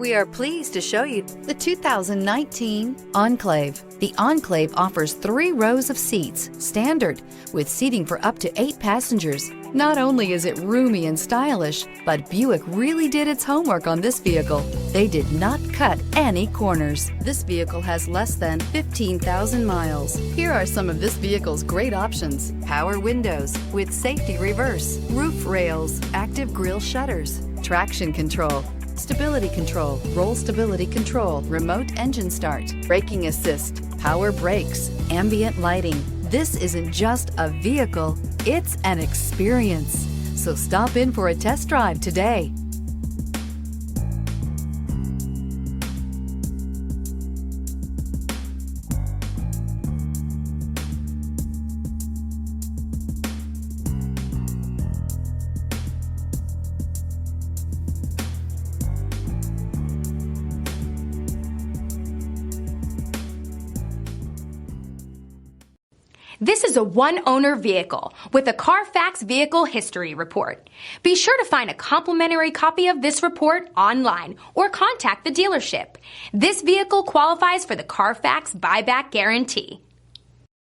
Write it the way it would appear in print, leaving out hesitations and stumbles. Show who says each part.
Speaker 1: We are pleased to show you the 2019 Enclave. The Enclave offers 3 rows of seats, standard, with seating for up to 8 passengers. Not only is it roomy and stylish, but Buick really did its homework on this vehicle. They did not cut any corners. This vehicle has less than 15,000 miles. Here are some of this vehicle's great options: power windows with safety reverse, roof rails, active grille shutters, traction control, stability control, roll stability control, remote engine start, braking assist, power brakes, ambient lighting. This isn't just a vehicle, it's an experience. So stop in for a test drive today.
Speaker 2: This is a one-owner vehicle with a Carfax Vehicle History Report. Be sure to find a complimentary copy of this report online or contact the dealership. This vehicle qualifies for the Carfax Buyback Guarantee.